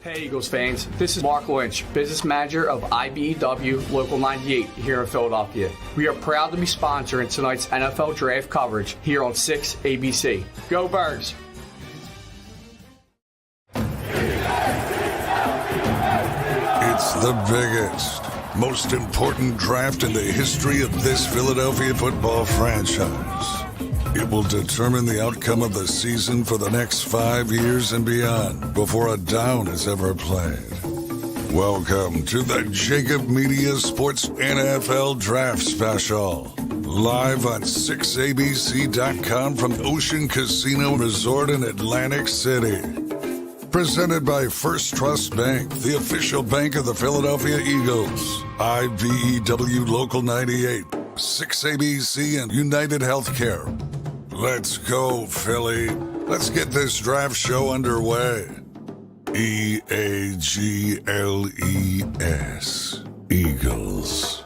Hey Eagles fans, this is Mark Lynch, Business Manager of IBEW Local 98 here in Philadelphia. We are proud to be sponsoring tonight's NFL Draft coverage here on 6 ABC. Go Birds! It's the biggest, most important draft in the history of this Philadelphia football franchise. It will determine the outcome of the season for the next 5 years and beyond before a down is ever played. Welcome to the JAKIB Media Sports NFL Draft Special. Live on 6abc.com from Ocean Casino Resort in Atlantic City. Presented by First Trust Bank, the official bank of the Philadelphia Eagles. IBEW Local 98, 6ABC, and United Healthcare. Let's go, Philly. Let's get this draft show underway. EAGLES. Eagles.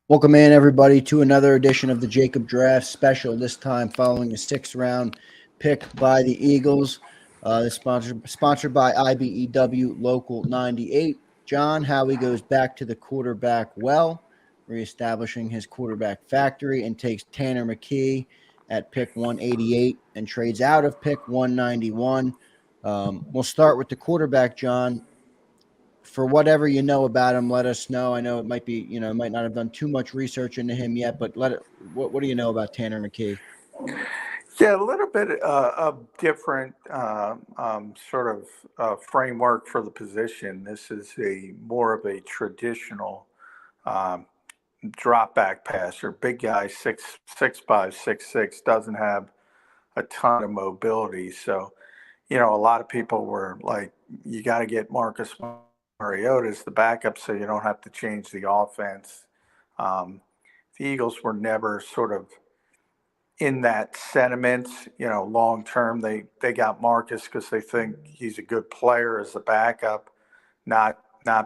Welcome in, everybody, to another edition of the JAKIB Draft Special, this time following a 6th-round pick by the Eagles. This sponsored by IBEW Local 98. John Howie goes back to the quarterback well, reestablishing his quarterback factory, and takes Tanner McKee at pick 188 and trades out of pick 191. We'll start with the quarterback, John. For whatever you know about him, let us know. I know it might be, might not have done too much research into him yet, but what do you know about Tanner McKee? Yeah, a little bit of different sort of framework for the position. This is more of a traditional drop back passer. Big guy, 6'5", 6'6", doesn't have a ton of mobility. So, a lot of people were like, you got to get Marcus Mariota as the backup so you don't have to change the offense. The Eagles were never sort of in that sentiment, long term. They got Marcus because they think he's a good player as a backup, not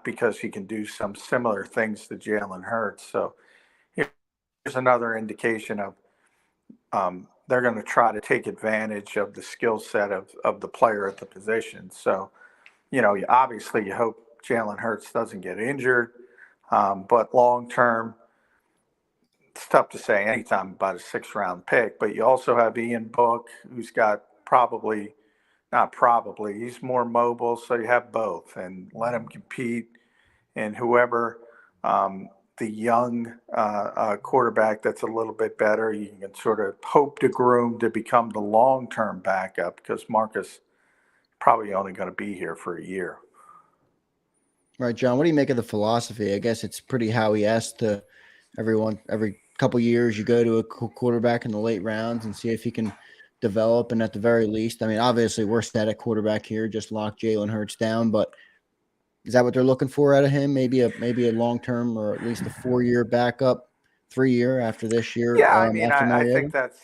because he can do some similar things to Jalen Hurts. So here's another indication of they're going to try to take advantage of the skill set of the player at the position. So, obviously you hope Jalen Hurts doesn't get injured, but long term, it's tough to say anytime about a 6th-round pick, but you also have Ian Book, who's got he's more mobile, so you have both, and let him compete. And whoever the young quarterback that's a little bit better, you can sort of hope to groom to become the long-term backup, because Marcus probably only going to be here for a year. Right, John, what do you make of the philosophy? I guess it's pretty Howie-esque to everyone. Every couple years you go to a quarterback in the late rounds and see if he can develop, and at the very least, I mean, obviously we're set at quarterback here, just lock Jalen Hurts down, but is that what they're looking for out of him? Maybe a long-term, or at least a 4-year backup, 3-year after this year? Yeah, I mean, I think that's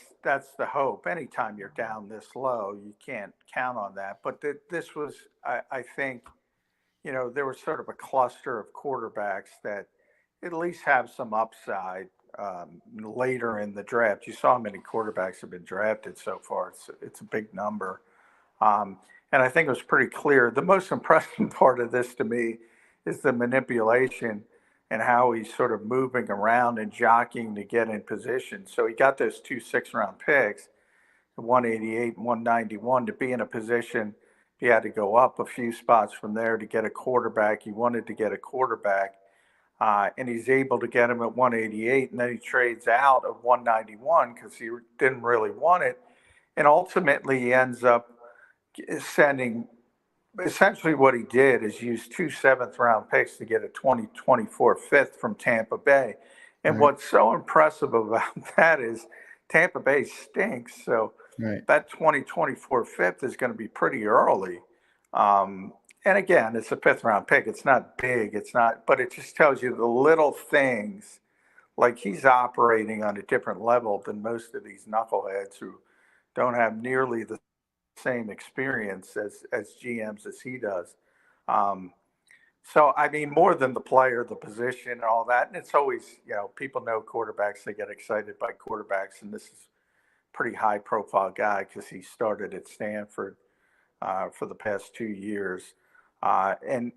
the hope. Anytime you're down this low, you can't count on that. But this was, I think, there was sort of a cluster of quarterbacks that at least have some upside later in the draft. You saw how many quarterbacks have been drafted so far. It's a big number. And I think it was pretty clear. The most impressive part of this to me is the manipulation and how he's sort of moving around and jockeying to get in position. So he got those 2 6th-round picks, 188 and 191, to be in a position. He had to go up a few spots from there to get a quarterback. He wanted to get a quarterback. And he's able to get him at 188, and then he trades out of 191 because he didn't really want it. And ultimately, he ends up sending – essentially what he did is use 2 7th-round picks to get a 2024 5th from Tampa Bay. And What's so impressive about that is Tampa Bay stinks. So that 2024 5th is going to be pretty early. And again, it's a 5th-round pick. It's not big. But it just tells you the little things, like he's operating on a different level than most of these knuckleheads who don't have nearly the same experience as GMs as he does. So, I mean, more than the player, the position, and all that. And it's always, people know quarterbacks, they get excited by quarterbacks. And this is a pretty high profile guy because he started at Stanford for the past 2 years. And,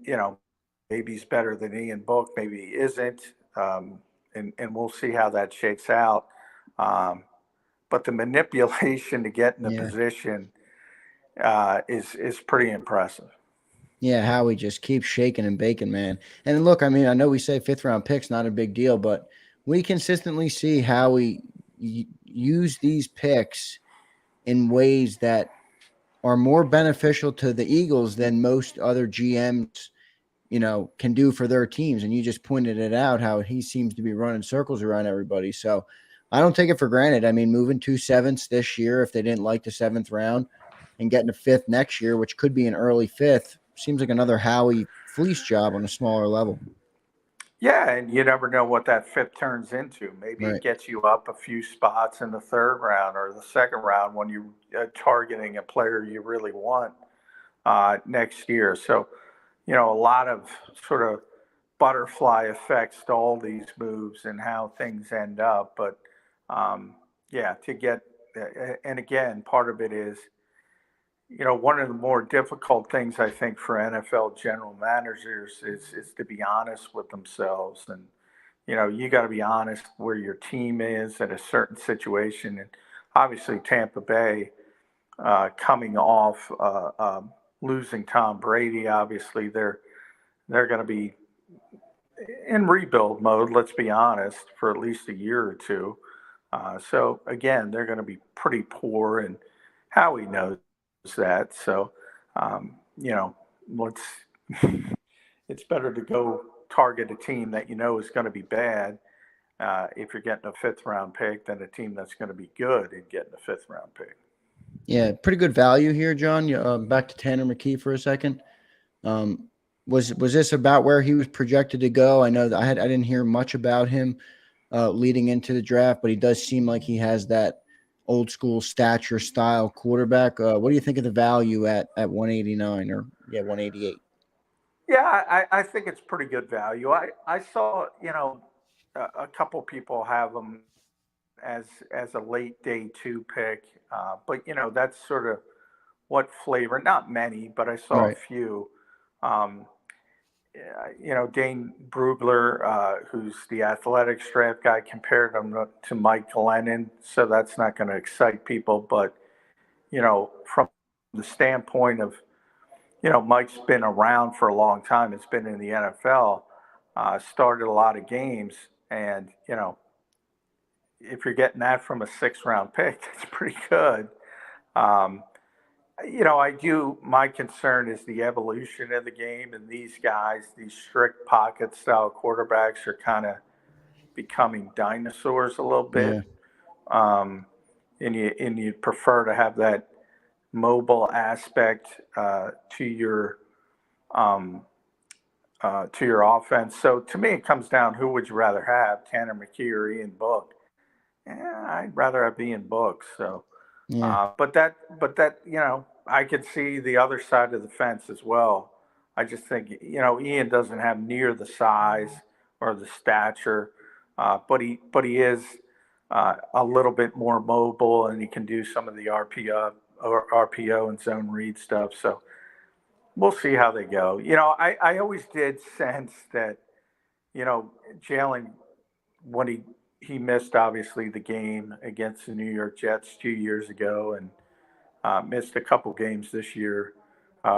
maybe he's better than Ian Book, maybe he isn't. And we'll see how that shakes out. But the manipulation to get in the position is pretty impressive. Yeah, Howie just keeps shaking and baking, man. And look, I mean, I know we say 5th-round picks, not a big deal, but we consistently see Howie use these picks in ways that are more beneficial to the Eagles than most other GMs, can do for their teams. And you just pointed it out, how he seems to be running circles around everybody. So I don't take it for granted. I mean, moving 2 7ths this year, if they didn't like the 7th round, and getting a 5th next year, which could be an early 5th, seems like another Howie fleece job on a smaller level. Yeah, and you never know what that 5th turns into. Maybe it gets you up a few spots in the 3rd round or the 2nd round when you're targeting a player you really want next year. So, a lot of sort of butterfly effects to all these moves and how things end up. But to get, and again, part of it is, one of the more difficult things I think for NFL general managers is to be honest with themselves. And, you got to be honest where your team is at a certain situation. And obviously Tampa Bay coming off losing Tom Brady, obviously they're going to be in rebuild mode, let's be honest, for at least a year or two. So again, they're going to be pretty poor, and Howie knows that. So, let's it's better to go target a team that is going to be bad if you're getting a 5th round pick than a team that's going to be good and getting a 5th round pick. Yeah, pretty good value here, John. Back to Tanner McKee for a second. Was this about where he was projected to go? I know that I didn't hear much about him leading into the draft, but he does seem like he has that old school stature style quarterback. What do you think of the value at 189 or 188? Yeah, I think it's pretty good value. I saw, a couple people have him as a late day 2 pick. But that's sort of what flavor, not many, but I saw a few. Dane Brugler, who's the athletics draft guy, compared him to Mike Glennon. So that's not going to excite people. But, from the standpoint of, Mike's been around for a long time. It's been in the NFL, started a lot of games. And, if you're getting that from a 6th round pick, that's pretty good. My concern is the evolution of the game, and these guys, these strict pocket style quarterbacks, are kind of becoming dinosaurs a little bit. Yeah. And you prefer to have that mobile aspect to your offense. So to me, it comes down, who would you rather have, Tanner McKee or Ian Book? I'd rather have Ian Book. So, but that I could see the other side of the fence as well. I just think Ian doesn't have near the size or the stature, but he is a little bit more mobile, and he can do some of the RPO and zone read stuff. So we'll see how they go. I always did sense that Jalen, when he missed obviously the game against the New York Jets 2 years ago, and missed a couple games this year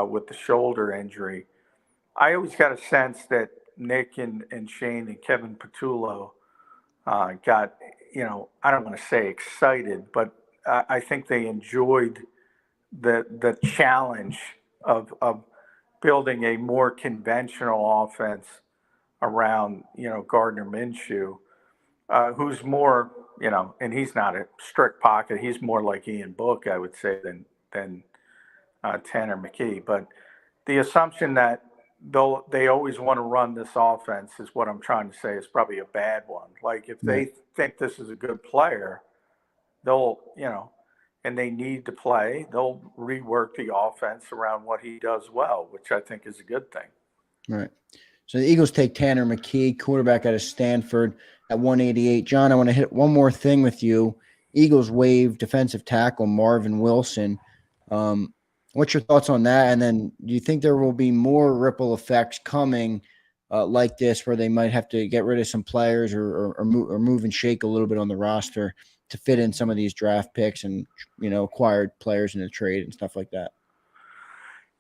with the shoulder injury. I always got a sense that Nick and Shane and Kevin Patullo got, I don't want to say excited, but I think they enjoyed the challenge of building a more conventional offense around, Gardner Minshew, who's more, and he's not a strict pocket. He's more like Ian Book, I would say, than Tanner McKee. But the assumption that they always want to run this offense is what I'm trying to say is probably a bad one. Like, if they think this is a good player, they'll, and they need to play, they'll rework the offense around what he does well, which I think is a good thing. Right. So the Eagles take Tanner McKee, quarterback out of Stanford, at 188. John, I want to hit one more thing with you. Eagles waive defensive tackle Marvin Wilson. What's your thoughts on that? And then do you think there will be more ripple effects coming like this, where they might have to get rid of some players or move and shake a little bit on the roster to fit in some of these draft picks and, acquired players in the trade and stuff like that?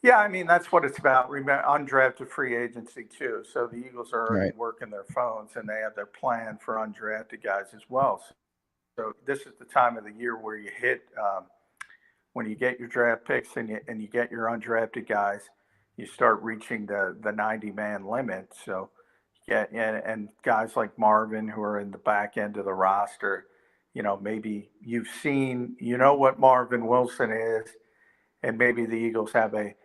Yeah, I mean, that's what it's about. Remember, undrafted free agency too. So the Eagles are already Right. working their phones, and they have their plan for undrafted guys as well. So this is the time of the year where you hit when you get your draft picks and you get your undrafted guys, you start reaching the 90-man limit. So yeah, and guys like Marvin who are in the back end of the roster, maybe you've seen, what Marvin Wilson is, and maybe the Eagles have a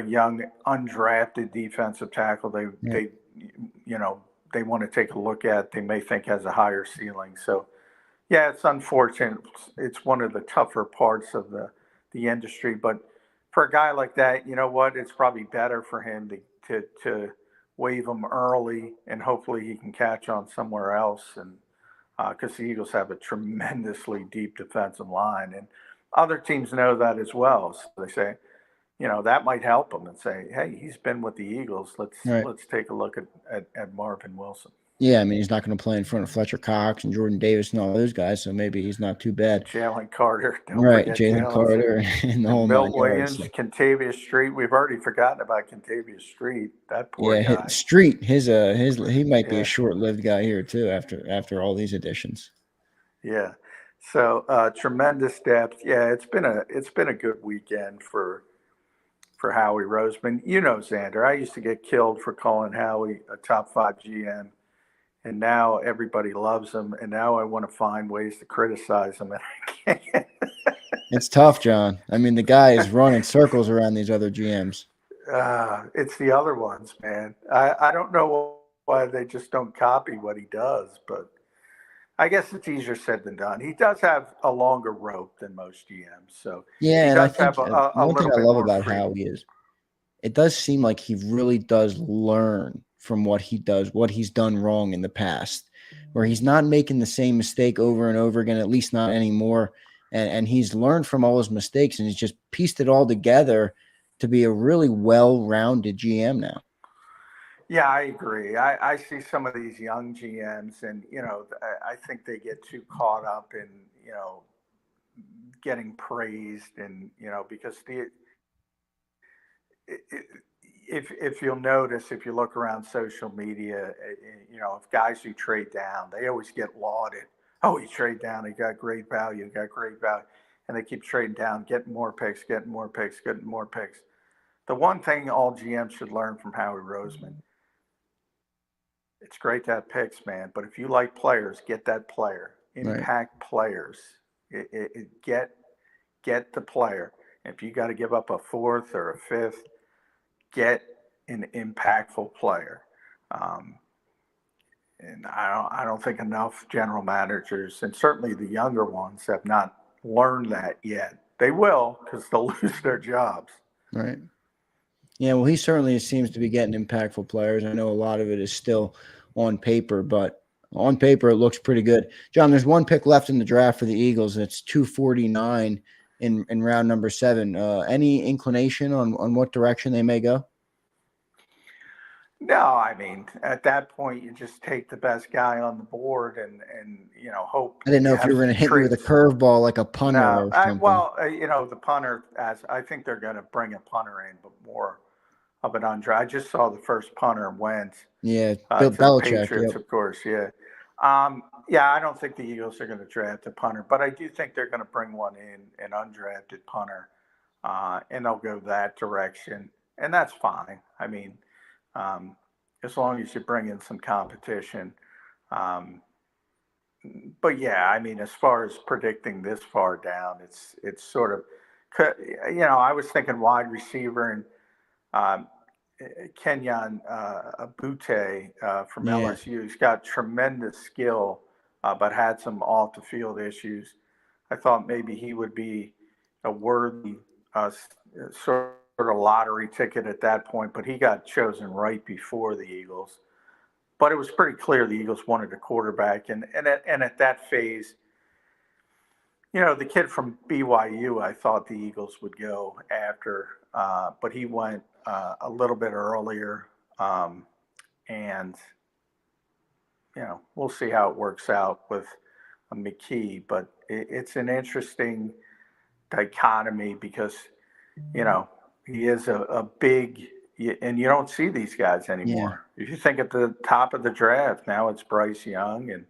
young undrafted defensive tackle they want to take a look at, they may think has a higher ceiling. So yeah, it's unfortunate. It's one of the tougher parts of the industry, but for a guy like that, you know what, it's probably better for him to waive him early, and hopefully he can catch on somewhere else. And because the Eagles have a tremendously deep defensive line, and other teams know that as well. So they say, that might help him and say, hey, he's been with the Eagles. Let's take a look at Marvin Wilson. Yeah, I mean, he's not going to play in front of Fletcher Cox and Jordan Davis and all those guys, so maybe he's not too bad. Jalen Carter. Right, Jalen Carter and the whole Milt 9 yards. Williams, Contavious Street. We've already forgotten about Contavious Street. That poor guy. Street, he might be a short-lived guy here too after all these additions. Yeah. So tremendous depth. Yeah, it's been a good weekend for Howie Roseman. Xander, I used to get killed for calling Howie a top 5 GM. And now everybody loves him, and now I want to find ways to criticize him. And I can't. It's tough, John. I mean, the guy is running circles around these other GMs. It's the other ones, man. I don't know why they just don't copy what he does, but I guess it's easier said than done. He does have a longer rope than most GMs, so yeah. And I think one thing I love about Howie is it does seem like he really does learn from what he does, what he's done wrong in the past, where he's not making the same mistake over and over again, at least not anymore. And he's learned from all his mistakes, and he's just pieced it all together to be a really well-rounded GM now. Yeah, I agree. I see some of these young GMs, and, I think they get too caught up in, getting praised, and, because if you'll notice, if you look around social media, if guys who trade down, they always get lauded. Oh, he traded down. He got great value. And they keep trading down, getting more picks. The one thing all GMs should learn from Howie Roseman, it's great to have picks, man. But if you like players, get that player. Impact players. Get the player. If you got to give up a 4th or a 5th, get an impactful player. And I don't think enough general managers, and certainly the younger ones, have not learned that yet. They will, because they'll lose their jobs. Right. Yeah, well, he certainly seems to be getting impactful players. I know a lot of it is still on paper, but on paper it looks pretty good. John, there's one pick left in the draft for the Eagles, and it's 249 in round number 7. Any inclination on what direction they may go? No, I mean, at that point, you just take the best guy on the board and hope. I didn't know if you were going to hit me with a curveball like a punter or something. The punter, I think they're going to bring a punter in, but more of an undrafted. I just saw the first punter went. Yeah, Bill Belichick. Patriots, of course, yeah. I don't think the Eagles are going to draft a punter, but I do think they're going to bring one in, an undrafted punter, and they'll go that direction, and that's fine. I mean, as long as you bring in some competition. But yeah, I mean, as far as predicting this far down, it's sort of, I was thinking wide receiver and Kenyon Abute from LSU. He's got tremendous skill, but had some off the field issues. I thought maybe he would be a worthy sort of lottery ticket at that point, but he got chosen right before the Eagles. But it was pretty clear the Eagles wanted a quarterback, and at that phase, the kid from BYU, I thought the Eagles would go after, but he went a little bit earlier, and we'll see how it works out with McKee. But it's an interesting dichotomy because he is a big, and you don't see these guys anymore. Yeah. If you think at the top of the draft, now it's Bryce Young, and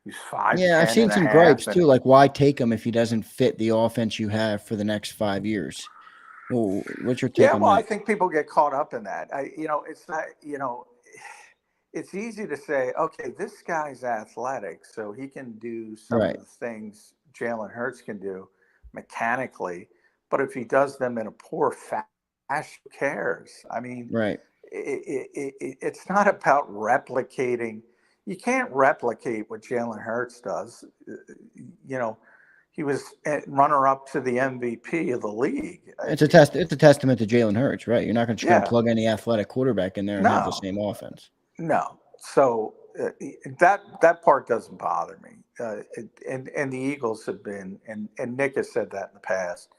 he's 5'10". Yeah, I've seen some gripes too. Like, why take him if he doesn't fit the offense you have for the next 5 years? Well, what's your take on that? I think people get caught up in that. It's not. It's easy to say, okay, this guy's athletic, so he can do some of the things Jalen Hurts can do mechanically. But if he does them in a poor fashion, who cares? I mean, it's not about replicating. You can't replicate what Jalen Hurts does. He was runner-up to the MVP of the league. It's a testament to Jalen Hurts, right? You're not going to plug any athletic quarterback in there and have the same offense. No. So that part doesn't bother me. And the Eagles have been, and Nick has said that in the past.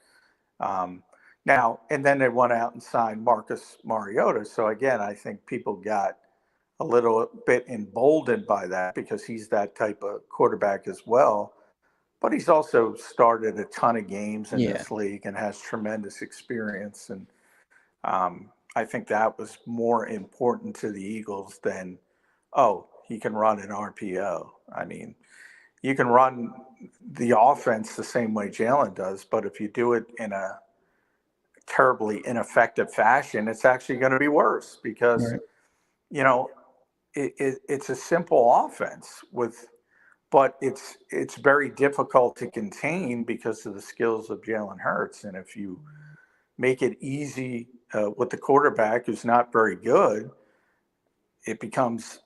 Now, and then they went out and signed Marcus Mariota. So again, I think people got a little bit emboldened by that because he's that type of quarterback as well. But he's also started a ton of games in this league and has tremendous experience. And I think that was more important to the Eagles than, he can run an RPO. I mean, you can run the offense the same way Jalen does, but if you do it in a terribly ineffective fashion, it's actually going to be worse because, it's a simple offense but it's very difficult to contain because of the skills of Jalen Hurts. And if you make it easy with the quarterback who's not very good, it becomes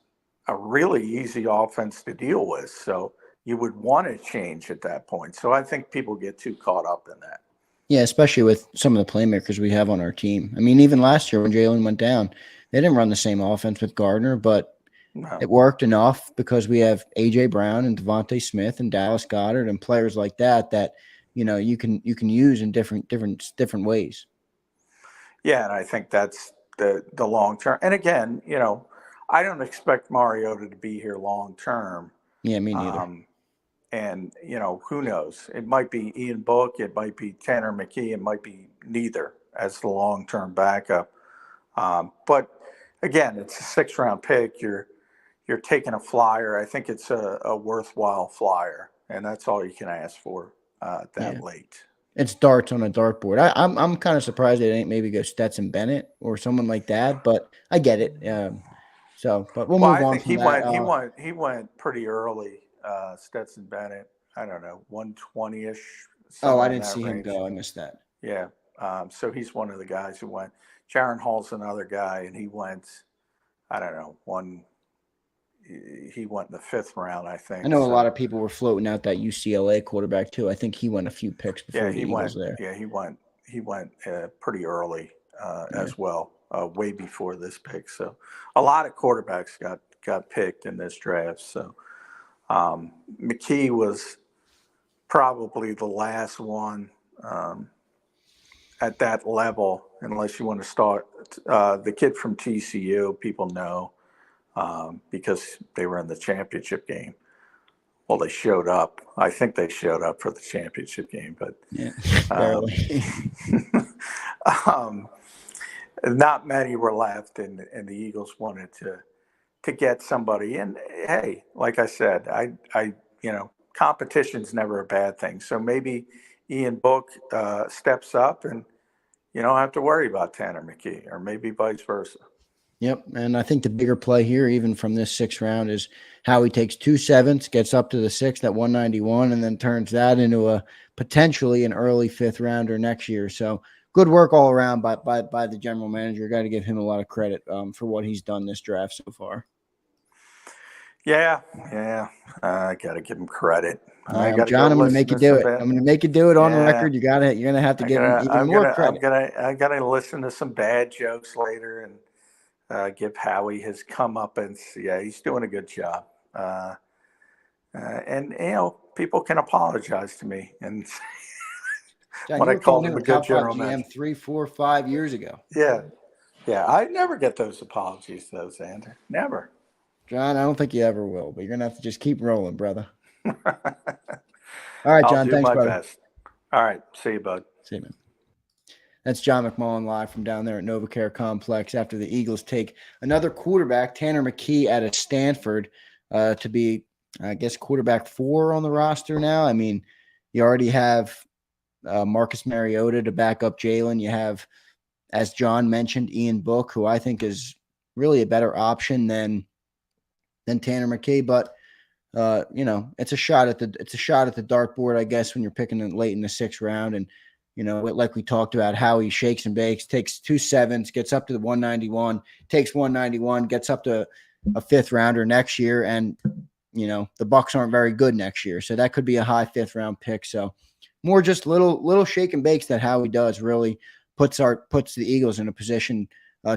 a really easy offense to deal with. So you would want to change at that point. So I think people get too caught up in that. Yeah, especially with some of the playmakers we have on our team. I mean, even last year when Jalen went down, they didn't run the same offense with Gardner, but it worked enough because we have A.J. Brown and Devontae Smith and Dallas Goedert and players like that you can use in different ways. Yeah, and I think that's the long term. And again, I don't expect Mariota to be here long term. Yeah, me neither. And who knows? It might be Ian Book, it might be Tanner McKee, it might be neither as the long term backup. But again, it's a 6th-round pick. You're taking a flyer. I think it's a worthwhile flyer, and that's all you can ask for late. It's darts on a dartboard. I'm kind of surprised they didn't maybe go Stetson Bennett or someone like that, but I get it. But we'll move on. I think he went pretty early. Stetson Bennett, I don't know, 120-ish. I didn't see him go. I missed that. Yeah. So he's one of the guys who went. Jaron Hall's another guy, and he went, I don't know, he went in the 5th round, I think. I know a lot of people were floating out that UCLA quarterback too. I think he went a few picks before the Eagles there. Yeah, he went pretty early as well, way before this pick. So a lot of quarterbacks got picked in this draft. So McKee was probably the last one at that level, unless you want to start the kid from TCU. People know. Because they were in the championship game. Well, they showed up. I think they showed up for the championship game, but not many were left, and the Eagles wanted to get somebody. And hey, like I said, I competition's never a bad thing. So maybe Ian Book steps up, and you don't have to worry about Tanner McKee, or maybe vice versa. Yep, and I think the bigger play here, even from this 6th round, is how he takes 2 7ths, gets up to the 6th at 191, and then turns that into a potentially an early 5th rounder next year. So good work all around by the general manager. Got to give him a lot of credit for what he's done this draft so far. Yeah. I got to give him credit. I got to John, go I'm going to listen make you to do some it. bad. I'm going to make you do it on Yeah. record. You're going to have to give him even more credit. I gotta listen to some bad jokes later and give Howie his comeuppance. Yeah, he's doing a good job. And people can apologize to me, and John, when you I were calling called him him a a good top 5 general GM manager. 3, 4, 5 years ago. Yeah, I never get those apologies, though, Xander. Never. John, I don't think you ever will, but you're going to have to just keep rolling, brother. All right, John. I'll do Thanks, my brother. best. All right. See you, bud. See you, man. That's John McMullen live from down there at NovaCare Complex after the Eagles take another quarterback, Tanner McKee, out of Stanford, to be, I guess, quarterback 4 on the roster now. I mean, you already have Marcus Mariota to back up Jalen. You have, as John mentioned, Ian Book, who I think is really a better option than Tanner McKee. But it's a shot at the dartboard, I guess, when you're picking it late in the 6th round. And like we talked about, how he shakes and bakes, takes 2 7s, gets up to the 191, takes 191, gets up to a 5th rounder next year. And, the Bucs aren't very good next year. So that could be a high 5th round pick. So more just little shake and bakes that Howie does really puts the Eagles in a position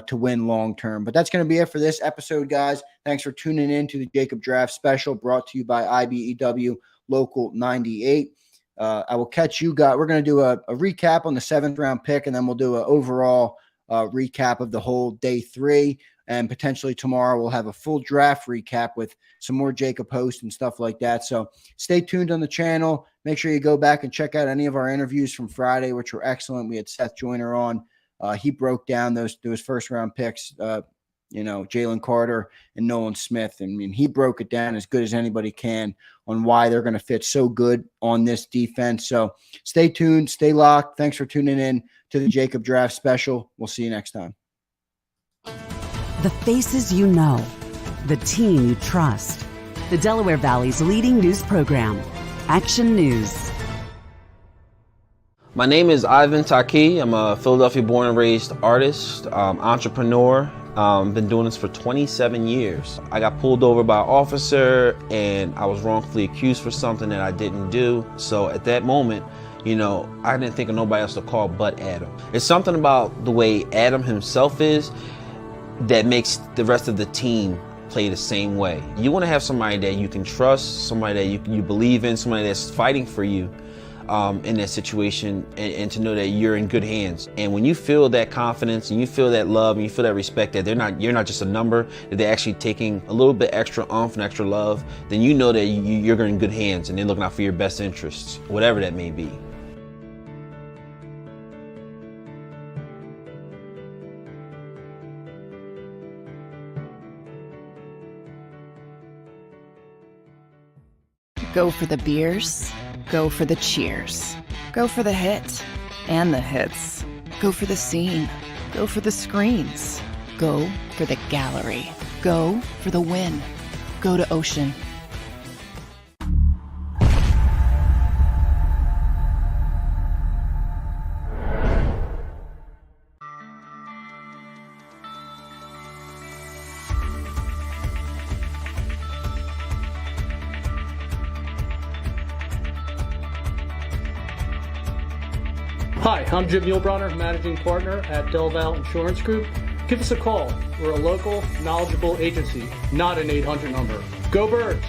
to win long term. But that's going to be it for this episode, guys. Thanks for tuning in to the JAKIB Draft Special brought to you by IBEW Local 98. I will catch you guys. We're going to do a recap on the 7th round pick, and then we'll do an overall recap of the whole day 3. And potentially tomorrow we'll have a full draft recap with some more JAKIB posts and stuff like that. So stay tuned on the channel. Make sure you go back and check out any of our interviews from Friday, which were excellent. We had Seth Joyner on. He broke down those 1st round picks, Jalen Carter and Nolan Smith. I mean, he broke it down as good as anybody can on why they're going to fit so good on this defense. So stay tuned, stay locked. Thanks for tuning in to the JAKIB Draft Special. We'll see you next time. The faces you know, the team you trust. The Delaware Valley's leading news program, Action News. My name is Ivan Taki. I'm a Philadelphia-born and raised artist, entrepreneur. Been doing this for 27 years. I got pulled over by an officer and I was wrongfully accused for something that I didn't do. So at that moment, I didn't think of nobody else to call but Adam. It's something about the way Adam himself is that makes the rest of the team play the same way. You want to have somebody that you can trust, somebody that you believe in, somebody that's fighting for you in that situation, and to know that you're in good hands. And when you feel that confidence and you feel that love and you feel that respect, that you're not just a number, that they're actually taking a little bit extra oomph and extra love, then you know that you're in good hands and they're looking out for your best interests, whatever that may be. Go for the beers, go for the cheers, go for the hit and the hits, go for the scene, go for the screens, go for the gallery, go for the win, go to Ocean. Hi, I'm Jim Muehlbronner, Managing Partner at Del Val Insurance Group. Give us a call. We're a local, knowledgeable agency, not an 800 number. Go Birds!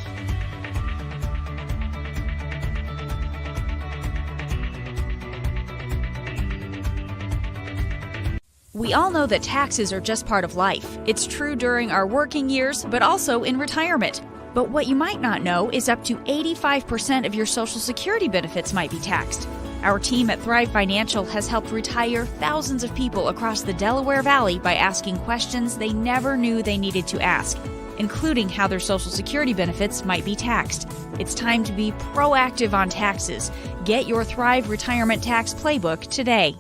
We all know that taxes are just part of life. It's true during our working years, but also in retirement. But what you might not know is up to 85% of your Social Security benefits might be taxed. Our team at Thrive Financial has helped retire thousands of people across the Delaware Valley by asking questions they never knew they needed to ask, including how their Social Security benefits might be taxed. It's time to be proactive on taxes. Get your Thrive Retirement Tax Playbook today.